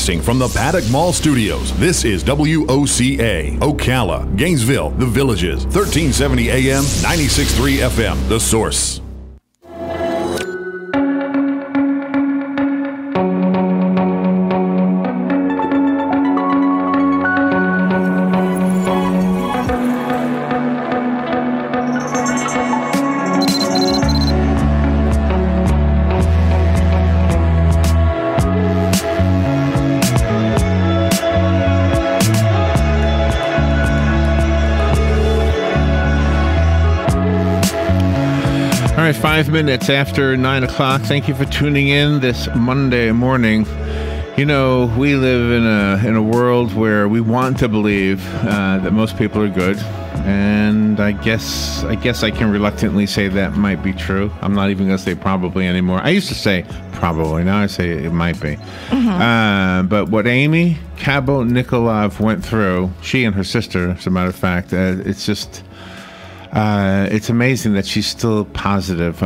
From the Paddock Mall Studios, this is WOCA, Ocala, Gainesville, The Villages, 1370 AM, 96.3 FM, The Source. All right, 5 minutes after 9 o'clock. Thank you for tuning in this Monday morning. You know, we live in a world where we want to believe that most people are good, and I guess I can reluctantly say that might be true. I'm not even going to say probably anymore. I used to say probably. Now I say it might be. But what Aimee, Cabo, Nikolov went through, she and her sister, as a matter of fact, it's just... it's amazing that she's still positive.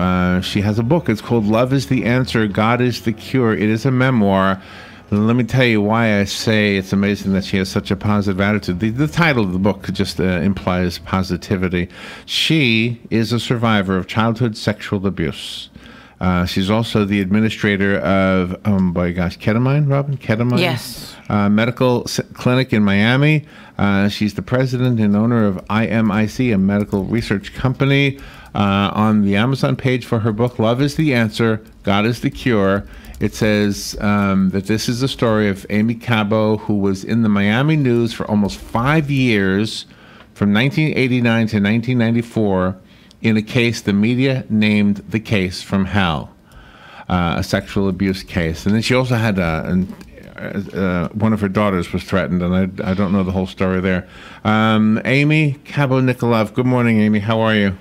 She has a book. It's called Love is the Answer, God is the Cure. It is a memoir. Let me tell you why I say it's amazing that she has such a positive attitude. The title of the book just implies positivity. She is a survivor of childhood sexual abuse. She's also the administrator of, Ketamine, Robin? Ketamine? Yes. Medical clinic in Miami. She's the president and owner of IMIC, a medical research company. On the Amazon page for her book, Love is the Answer, God is the Cure, it says that this is the story of Aimee Cabo, who was in the Miami news for almost 5 years, from 1989 to 1994, in a case the media named the case from hell, a sexual abuse case. And then she also had one of her daughters was threatened, and I don't know the whole story there. Aimee Cabo Nikolov. Good morning, Aimee. How are you?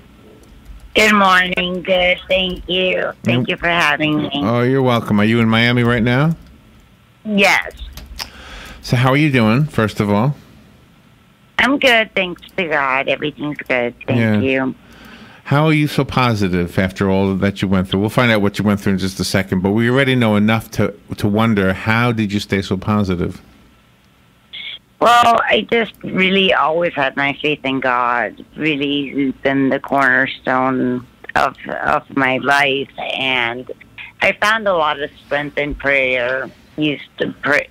Good morning. Good. Thank you. Thank you for having me. Oh, you're welcome. Are you in Miami right now? Yes. So how are you doing, first of all? I'm good. Thanks to God. Everything's good. Thank you. How are you so positive after all that you went through? We'll find out what you went through in just a second, but we already know enough to wonder, how did you stay so positive? Well, I just really always had my faith in God. Really, He's been the cornerstone of my life, and I found a lot of strength in prayer. Used to pray,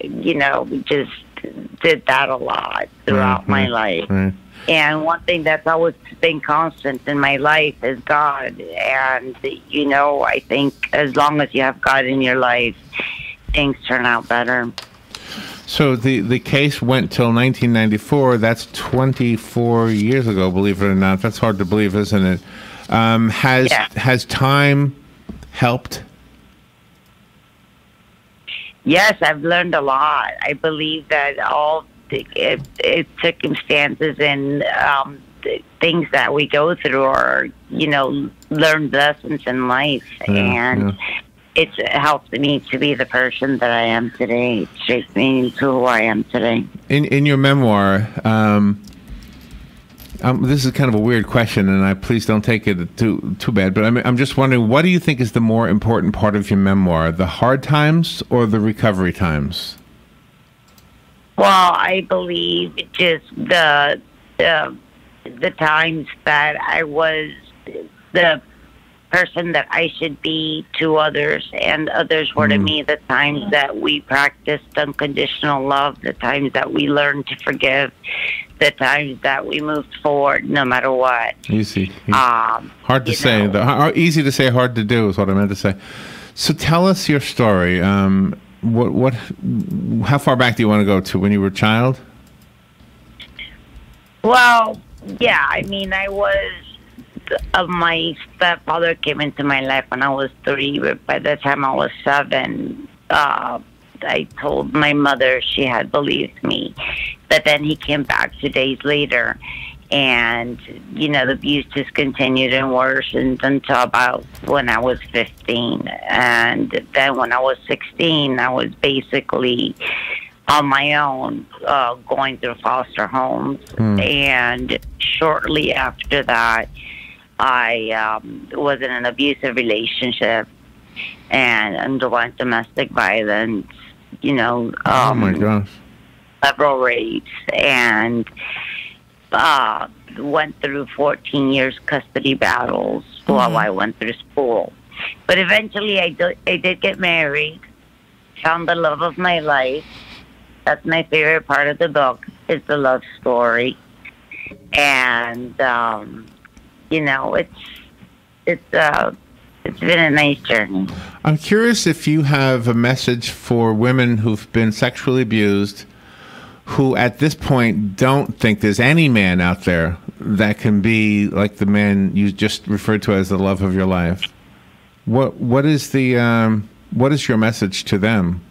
just did that a lot throughout my life. Right. And one thing that's always been constant in my life is God. And, I think as long as you have God in your life, things turn out better. So the case went till 1994. That's 24 years ago, believe it or not. That's hard to believe, isn't it? Has time helped? Yes, I've learned a lot. I believe that all it's circumstances and things that we go through are, learned lessons in life. It's helped me to be the person that I am today. It shaped me to who I am today. In your memoir, this is kind of a weird question, and please don't take it too bad, but I'm just wondering, what do you think is the more important part of your memoir, the hard times or the recovery times? Well, I believe just the times that I was the person that I should be to others, and others were to me, the times that we practiced unconditional love, the times that we learned to forgive, the times that we moved forward no matter what. Easy. Hard to say. Easy to say, hard to do is what I meant to say. So tell us your story. How far back do you want to go to, when you were a child? Well, yeah, I mean, my stepfather came into my life when I was 3, but by the time I was 7, I told my mother, she had believed me. But then he came back 2 days later, and, the abuse just continued and worsened until about when I was 15. And then when I was 16, I was basically on my own, going through foster homes. And shortly after that, I was in an abusive relationship and underwent domestic violence. Oh my gosh. Several rapes, and went through 14 years custody battles while I went through school. But eventually I did get married, found the love of my life. That's my favorite part of the book, is the love story. And, it's been a nice journey. I'm curious if you have a message for women who've been sexually abused, who at this point don't think there's any man out there that can be like the man you just referred to as the love of your life. What is your message to them?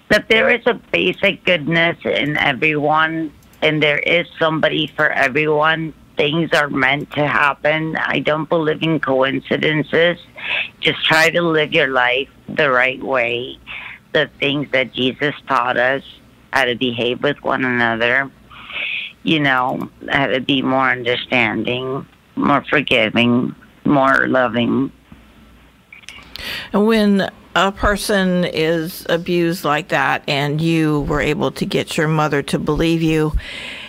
That there is a basic goodness in everyone, and there is somebody for everyone. Things are meant to happen. I don't believe in coincidences. Just try to live your life the right way. The things that Jesus taught us, how to behave with one another, how to be more understanding, more forgiving, more loving. When a person is abused like that and you were able to get your mother to believe you,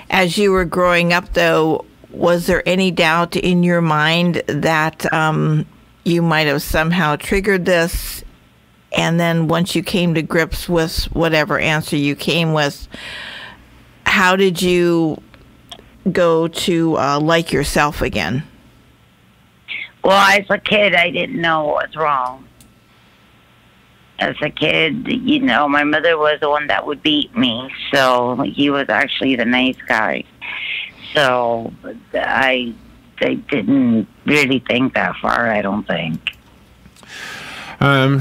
as you were growing up, though, was there any doubt in your mind that you might have somehow triggered this? And then once you came to grips with whatever answer you came with, how did you go to like yourself again? Well, as a kid, I didn't know what was wrong. As a kid, my mother was the one that would beat me, so he was actually the nice guy. So I didn't really think that far, I don't think.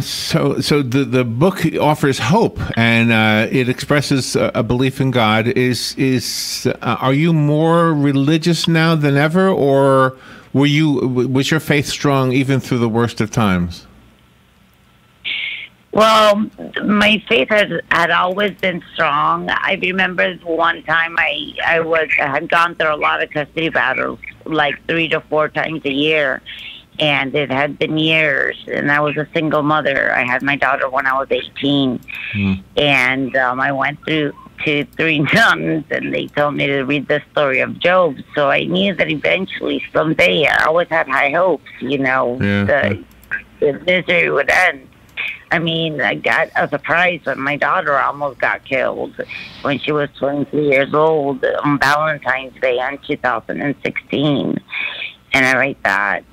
So the book offers hope, and it expresses a belief in God. Are you more religious now than ever, or was your faith strong even through the worst of times? Well, my faith had always been strong. I remember one time I had gone through a lot of custody battles, like 3 to 4 times a year, and it had been years. And I was a single mother. I had my daughter when I was 18, and I went through to 3 nuns, and they told me to read the story of Job. So I knew that eventually, someday, I always had high hopes. The misery would end. I mean, I got a surprise when my daughter almost got killed when she was 23 years old on Valentine's Day in 2016. And I write that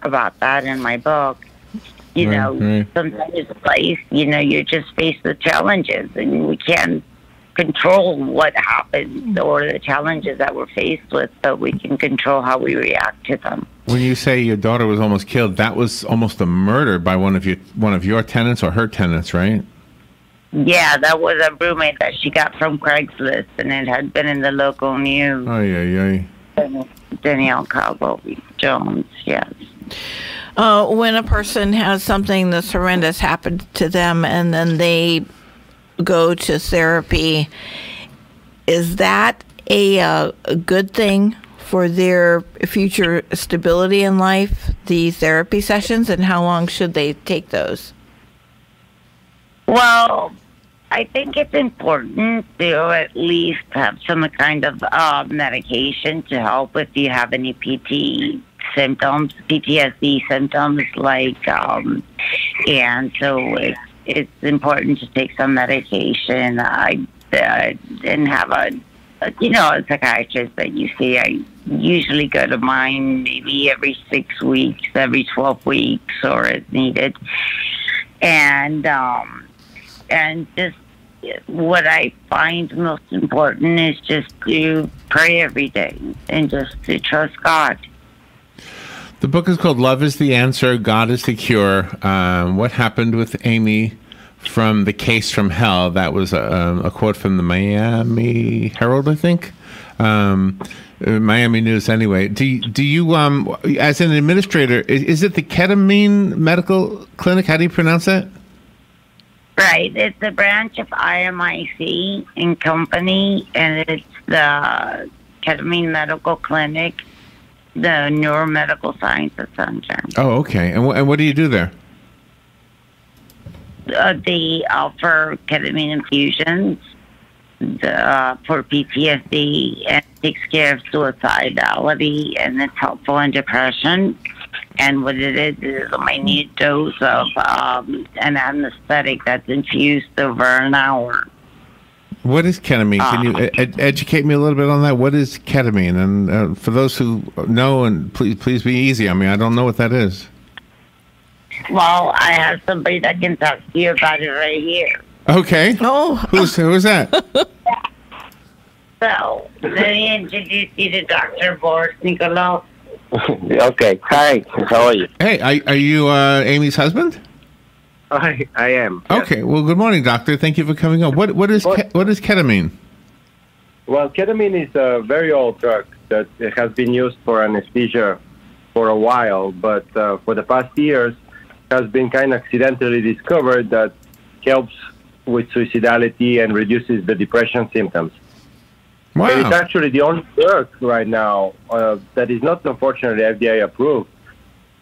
about that in my book. Sometimes in life, you're just faced with challenges, and we can't control what happens or the challenges that we're faced with, but we can control how we react to them. When you say your daughter was almost killed, that was almost a murder by one of your tenants or her tenants, right? Yeah, that was a roommate that she got from Craigslist, and it had been in the local news. Oh, yeah. Danielle Cabo Jones, yes. When a person has something that's horrendous happen to them and then they go to therapy, is that a good thing for their future stability in life, the therapy sessions, and how long should they take those? Well, I think it's important to at least have some kind of medication to help if you have any PTSD symptoms, and so it's important to take some medication. I didn't have a psychiatrist that you see. I usually go to mine maybe every 6 weeks, every 12 weeks, or as needed. And just what I find most important is just to pray every day and just to trust God. The book is called Love is the Answer, God is the Cure. What happened with Aimee from The Case from Hell? That was a quote from the Miami Herald, I think. Miami News, anyway. Do you, as an administrator, is it the Ketamine Medical Clinic? How do you pronounce that? Right. It's a branch of IMIC and Company, and it's the Ketamine Medical Clinic, the Neuromedical Sciences Center. Oh, okay. And what do you do there? they offer ketamine infusions for PTSD, and takes care of suicidality, and it's helpful in depression. And what it is a minute dose of an anesthetic that's infused over an hour. What is ketamine? Can you educate me a little bit on that? What is ketamine? And for those who know, and please be easy on me, I don't know what that is. Well, I have somebody that can talk to you about it right here. Okay. Oh. Who's that? So, let me introduce you to Dr. Boris Nikolov. Okay. Hi. How are you? Hey, are you Aimee's husband? I am. Yes. Okay. Well, good morning, doctor. Thank you for coming on. What is ketamine? Well, ketamine is a very old drug that has been used for anesthesia for a while, but for the past years has been kind of accidentally discovered that helps with suicidality and reduces the depression symptoms. Wow. And it's actually the only drug right now that is not, unfortunately, FDA approved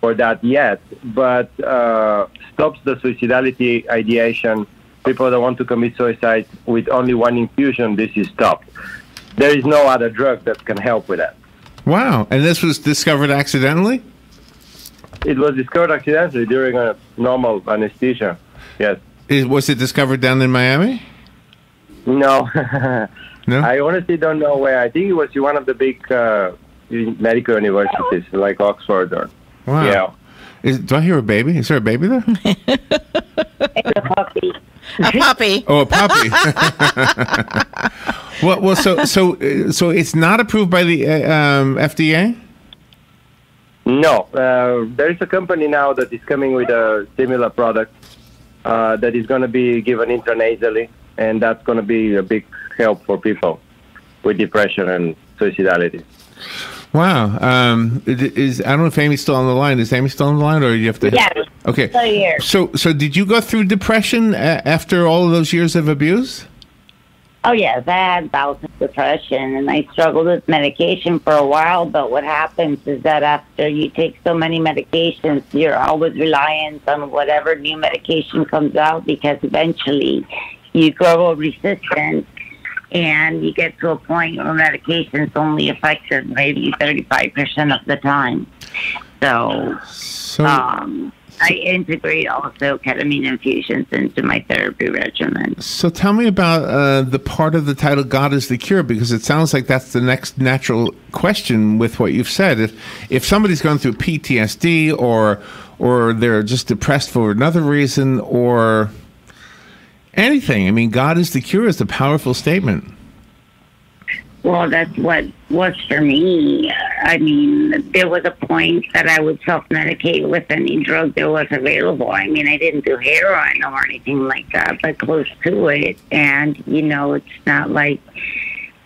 for that yet, but stops the suicidality ideation. People that want to commit suicide with only one infusion, this is stopped. There is no other drug that can help with that. Wow. And this was discovered accidentally? It was discovered accidentally during a normal anesthesia, yes. Was it discovered down in Miami? No. No? I honestly don't know where. I think it was one of the big medical universities, like Oxford. Or Wow. Yeah. Do I hear a baby? Is there a baby there? It's a puppy. A puppy. Oh, a puppy. well, so it's not approved by the FDA? No. There is a company now that is coming with a similar product that is going to be given intranasally, and that's going to be a big help for people with depression and suicidality. Wow. I don't know if Aimee's still on the line. Is Aimee still on the line, or you have to? Yes. Okay. Still here. So did you go through depression after all of those years of abuse? Oh, yes. I had bouts of depression, and I struggled with medication for a while, but what happens is that after you take so many medications, you're always reliant on whatever new medication comes out, because eventually you grow a resistance, and you get to a point where medication is only effective maybe 35% of the time. So I integrate also ketamine infusions into my therapy regimen. So tell me about the part of the title, God is the Cure, because it sounds like that's the next natural question with what you've said. If somebody's going through PTSD or they're just depressed for another reason or anything, I mean, God is the cure is a powerful statement. Well, that's what was for me. I mean, there was a point that I would self-medicate with any drug that was available. I mean, I didn't do heroin or anything like that, but close to it. And, it's not like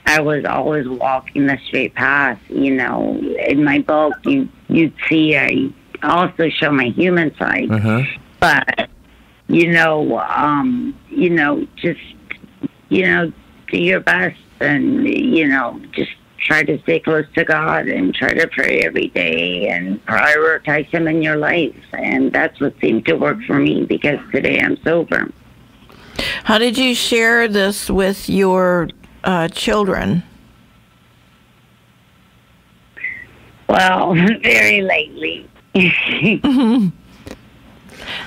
I was always walking the straight path. In my book, you'd see I also show my human side. Uh-huh. But, just, do your best. And, just try to stay close to God and try to pray every day and prioritize Him in your life. And that's what seemed to work for me, because today I'm sober. How did you share this with your children? Well, very lately.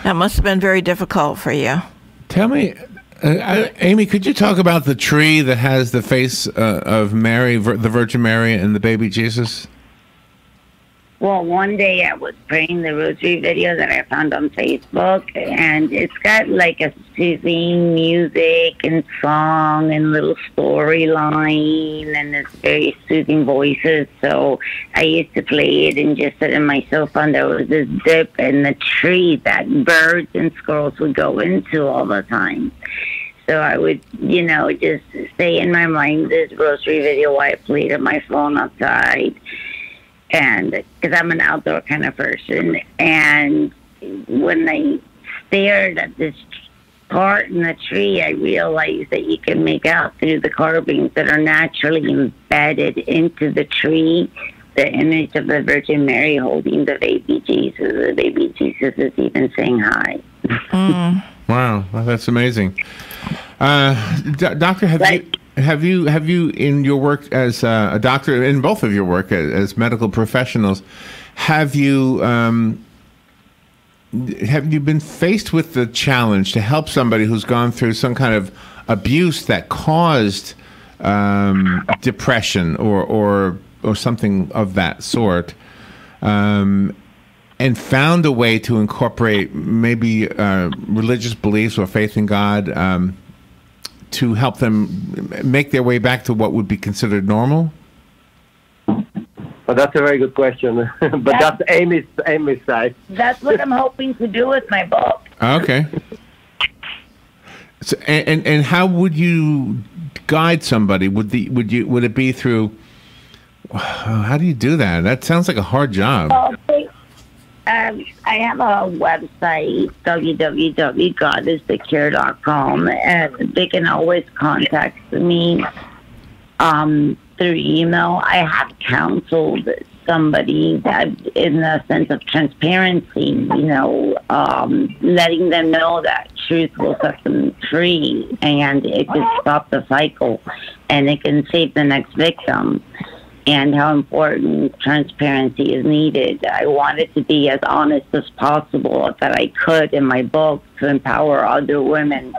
That must have been very difficult for you. Tell me, Aimee, could you talk about the tree that has the face of Mary, the Virgin Mary, and the baby Jesus? Well, one day I was praying the rosary video that I found on Facebook, and it's got like a soothing music and song and little storyline, and it's very soothing voices. So I used to play it and just sit in my sofa, and there was this dip in the tree that birds and squirrels would go into all the time. So I would, just stay in my mind this rosary video while I played on my phone outside. And because I'm an outdoor kind of person, and when I stared at this part in the tree, I realized that you can make out through the carvings that are naturally embedded into the tree the image of the Virgin Mary holding the baby Jesus. The baby Jesus is even saying hi. Wow, well, that's amazing. Doctor, have you in your work as a doctor, in both of your work as medical professionals, have you been faced with the challenge to help somebody who's gone through some kind of abuse that caused depression or something of that sort, and found a way to incorporate maybe religious beliefs or faith in God to help them make their way back to what would be considered normal? Well, that's a very good question, but that's Aimee's side. That's what I'm hoping to do with my book. Okay. So, and how would you guide somebody? Would it be through? How do you do that? That sounds like a hard job. I have a website, www.godisthecure.com, and they can always contact me through email. I have counseled somebody that, in the sense of transparency, letting them know that truth will set them free, and it can stop the cycle, and it can save the next victim. And how important transparency is needed. I wanted to be as honest as possible that I could in my book to empower other women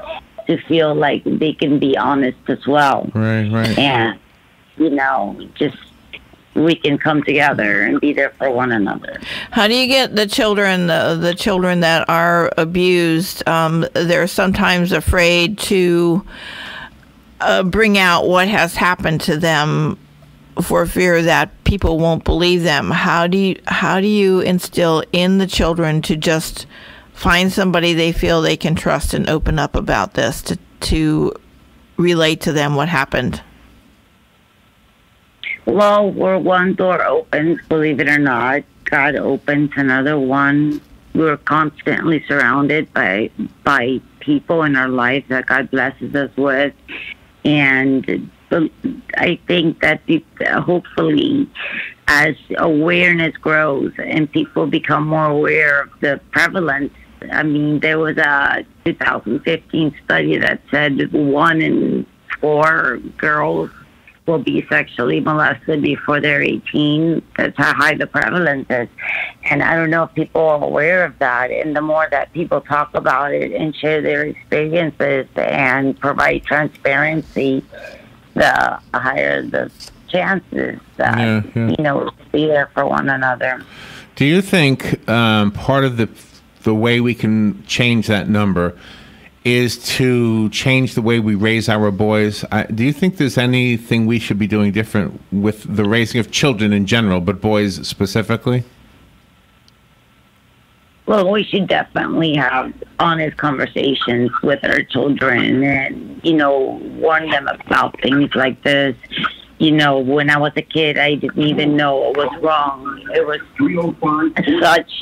to feel like they can be honest as well. Right. And, just we can come together and be there for one another. How do you get the children, the children that are abused? They're sometimes afraid to bring out what has happened to them for fear that people won't believe them. How do you instill in the children to just find somebody they feel they can trust and open up about this, to relate to them what happened? Well, where one door opens, believe it or not, God opens another one. We're constantly surrounded by people in our lives that God blesses us with, and I think that hopefully, as awareness grows and people become more aware of the prevalence, I mean, there was a 2015 study that said 1 in 4 girls will be sexually molested before they're 18. That's how high the prevalence is. And I don't know if people are aware of that. And the more that people talk about it and share their experiences and provide transparency, the higher the chances that, be there for one another. Do you think part of the way we can change that number is to change the way we raise our boys? Do you think there's anything we should be doing different with the raising of children in general, but boys specifically? Well, we should definitely have honest conversations with our children and, warn them about things like this. When I was a kid, I didn't even know it was wrong. It was such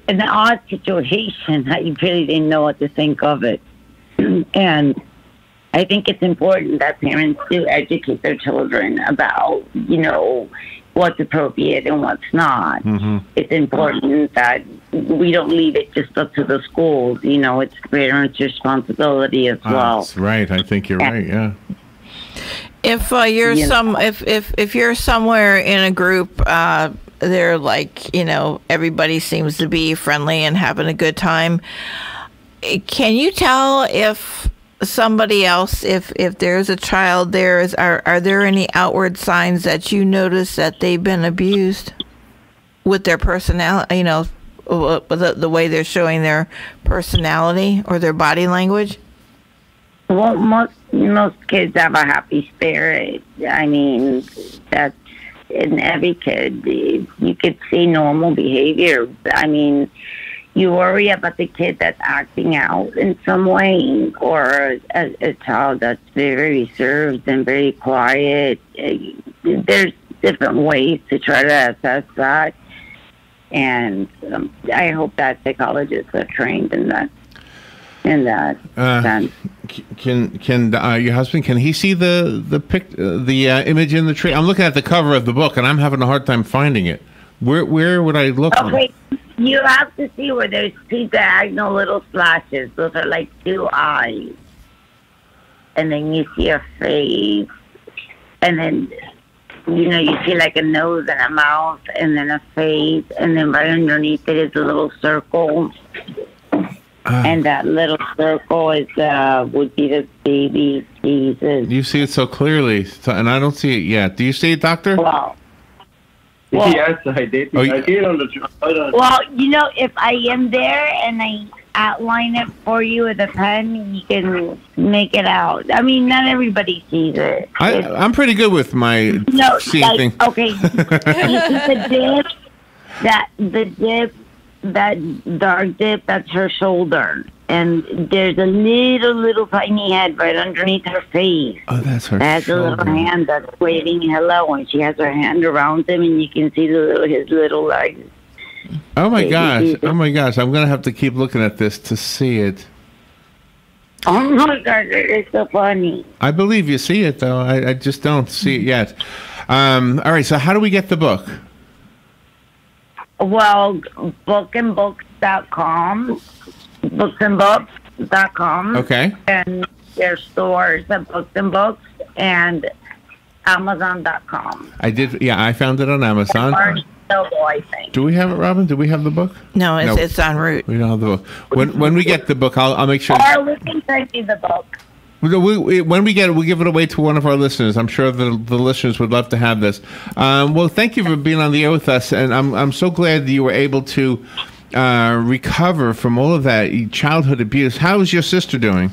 an odd situation. I really didn't know what to think of it. And I think it's important that parents do educate their children about, what's appropriate and what's not. Mm-hmm. It's important that we don't leave it just up to the schools. It's parents' responsibility as well. That's right. I think you're right. Yeah. If you're if you're somewhere in a group, they're like, everybody seems to be friendly and having a good time. Can you tell if somebody else, if there's a child there, are there any outward signs that you notice that they've been abused with their personality, the way they're showing their personality or their body language? Well, most kids have a happy spirit. I mean, that's in every kid. You could see normal behavior. I mean, you worry about the kid that's acting out in some way, or a child that's very reserved and very quiet. There's different ways to try to assess that, and I hope that psychologists are trained in that. Sense. Can your husband, can he see the image in the tree? I'm looking at the cover of the book, and I'm having a hard time finding it. Where would I look? Okay. you have to see where there's two diagonal little slashes. Those are like two eyes. And then you see a face. And then, you see like a nose and a mouth and then a face. And then right underneath it is a little circle. And that little circle is would be the baby Jesus. You see it so clearly, and I don't see it yet. Do you see it, Doctor? Well, yes, I did. Oh, I see it on the. Well, if I am there and I outline it for you with a pen, you can make it out. I mean, not everybody sees it. I'm pretty good with my seeing thing. Okay, the dip, that dark dip, that's her shoulder. And there's a little tiny head right underneath her face. Oh, that's her That's shoulder. a little hand that's waving hello, and she has her hand around him, and you can see his little legs. Oh my gosh! Oh my gosh! I'm gonna have to keep looking at this to see it. Oh my God, it's so funny. I believe you see it though. I just don't see it yet. All right. So how do we get the book? Well, bookandbooks.com. Bookandbooks.com. Okay. And there's stores at Books and Books and Amazon.com. I found it on Amazon. Already available, I think. Do we have it, Robin? Do we have the book? No, it's en route. We don't have the book. When we get the book, I'll make sure. Or we can send you the book. When we get it, we'll give it away to one of our listeners. I'm sure the listeners would love to have this. Well, thank you for being on the air with us, and I'm so glad that you were able to recover from all of that childhood abuse. How is your sister doing?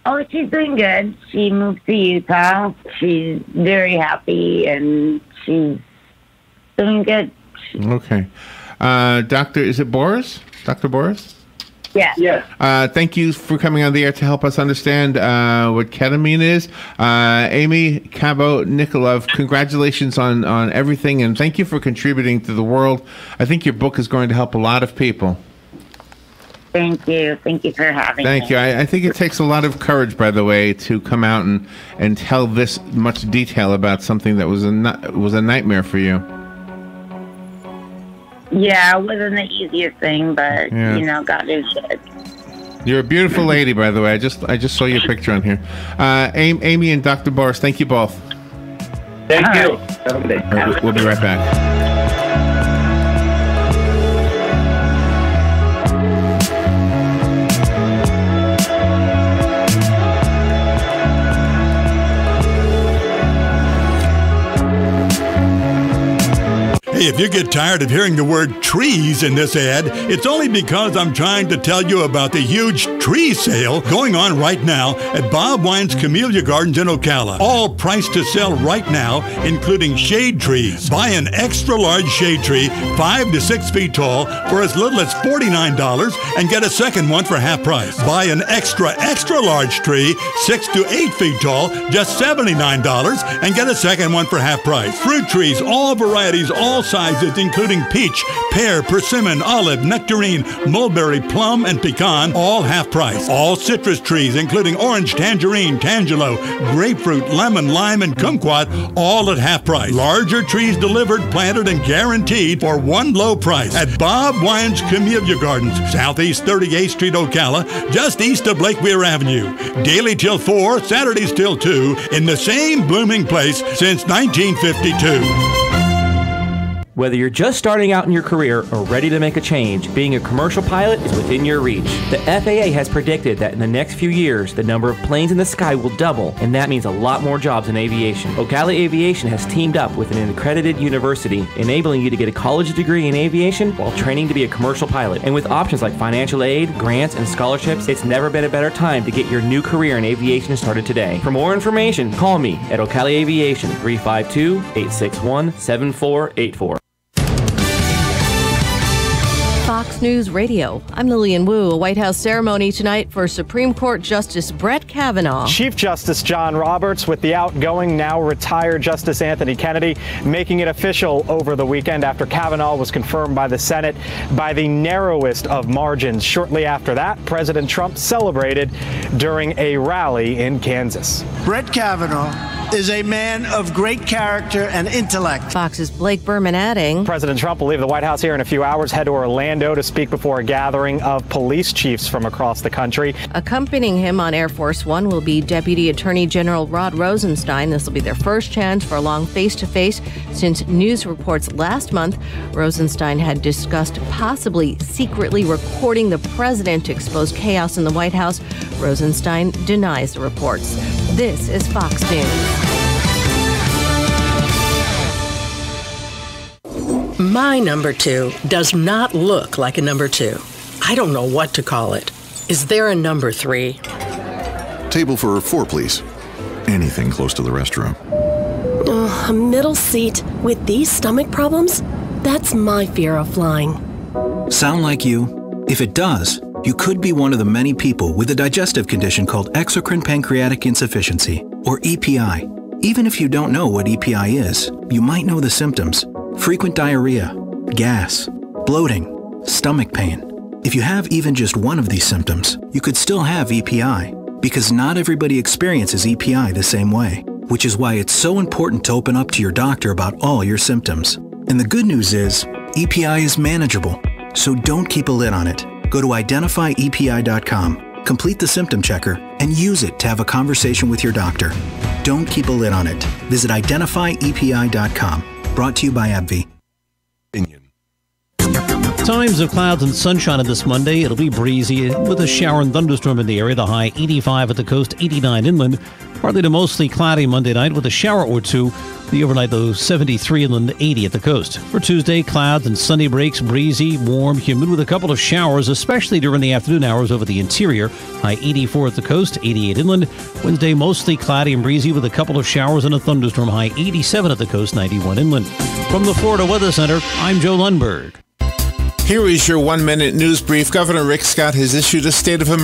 Oh, she's doing good. She moved to Utah. She's very happy, and she's doing good. Okay. Doctor, is it Boris? Dr. Boris? Yes. Yes. Thank you for coming on the air to help us understand what ketamine is. Aimee, Cabo, Nikolov, congratulations on everything, and thank you for contributing to the world. I think your book is going to help a lot of people. Thank you. Thank you for having me. Thank you. I think it takes a lot of courage, by the way, to come out and tell this much detail about something that was a nightmare for you. Yeah, it wasn't the easiest thing, but, God is good. You're a beautiful lady, by the way. I just saw your picture on here. Aimee and Dr. Boris, thank you both. Thank you. All Have a good day. All right, we'll be right back. Hey, if you get tired of hearing the word trees in this ad, it's only because I'm trying to tell you about the huge tree sale going on right now at Bob Wine's Camellia Gardens in Ocala. All priced to sell right now, including shade trees. Buy an extra large shade tree, 5 to 6 feet tall, for as little as $49 and get a second one for half price. Buy an extra large tree, 6 to 8 feet tall, just $79 and get a second one for half price. Fruit trees, all varieties, all sizes, including peach, pear, persimmon, olive, nectarine, mulberry, plum, and pecan, all half price. All citrus trees, including orange, tangerine, tangelo, grapefruit, lemon, lime, and kumquat, all at half price. Larger trees delivered, planted, and guaranteed for one low price at Bob Wine's Camellia Gardens, Southeast 38th Street, Ocala, just east of Lake Weir Avenue. Daily till 4, Saturdays till 2, in the same blooming place since 1952. Whether you're just starting out in your career or ready to make a change, being a commercial pilot is within your reach. The FAA has predicted that in the next few years, the number of planes in the sky will double, and that means a lot more jobs in aviation. Ocala Aviation has teamed up with an accredited university, enabling you to get a college degree in aviation while training to be a commercial pilot. And with options like financial aid, grants, and scholarships, it's never been a better time to get your new career in aviation started today. For more information, call me at Ocala Aviation, 352-861-7484. Fox News Radio. I'm Lillian Wu. A White House ceremony tonight for Supreme Court Justice Brett Kavanaugh. Chief Justice John Roberts with the outgoing, now retired Justice Anthony Kennedy making it official over the weekend after Kavanaugh was confirmed by the Senate by the narrowest of margins. Shortly after that, President Trump celebrated during a rally in Kansas. Brett Kavanaugh is a man of great character and intellect. Fox's Blake Berman adding, President Trump will leave the White House here in a few hours, head to Orlando to speak before a gathering of police chiefs from across the country. Accompanying him on Air Force One will be Deputy Attorney General Rod Rosenstein. This will be their first chance for a long face-to-face since news reports last month Rosenstein had discussed possibly secretly recording the president to expose chaos in the White House. Rosenstein denies the reports. This is Fox News. My number 2 does not look like a number 2. I don't know what to call it. Is there a number 3? Table for 4, please. Anything close to the restroom. A middle seat with these stomach problems? That's my fear of flying. Sound like you? If it does, you could be one of the many people with a digestive condition called exocrine pancreatic insufficiency, or EPI. Even if you don't know what EPI is, you might know the symptoms. Frequent diarrhea, gas, bloating, stomach pain. If you have even just one of these symptoms, you could still have EPI, because not everybody experiences EPI the same way, which is why it's so important to open up to your doctor about all your symptoms. And the good news is, EPI is manageable, so don't keep a lid on it. Go to identifyepi.com, complete the symptom checker, and use it to have a conversation with your doctor. Don't keep a lid on it. Visit identifyepi.com. Brought to you by AbbVie. Times of clouds and sunshine on this Monday. It'll be breezy with a shower and thunderstorm in the area. The high 85 at the coast, 89 inland. Partly to mostly cloudy Monday night with a shower or two. The overnight, though, 73 inland, 80 at the coast. For Tuesday, clouds and sunny breaks, breezy, warm, humid with a couple of showers, especially during the afternoon hours over the interior. High 84 at the coast, 88 inland. Wednesday, mostly cloudy and breezy with a couple of showers and a thunderstorm. High 87 at the coast, 91 inland. From the Florida Weather Center, I'm Joe Lundberg. Here is your 1-minute news brief. Governor Rick Scott has issued a state of emergency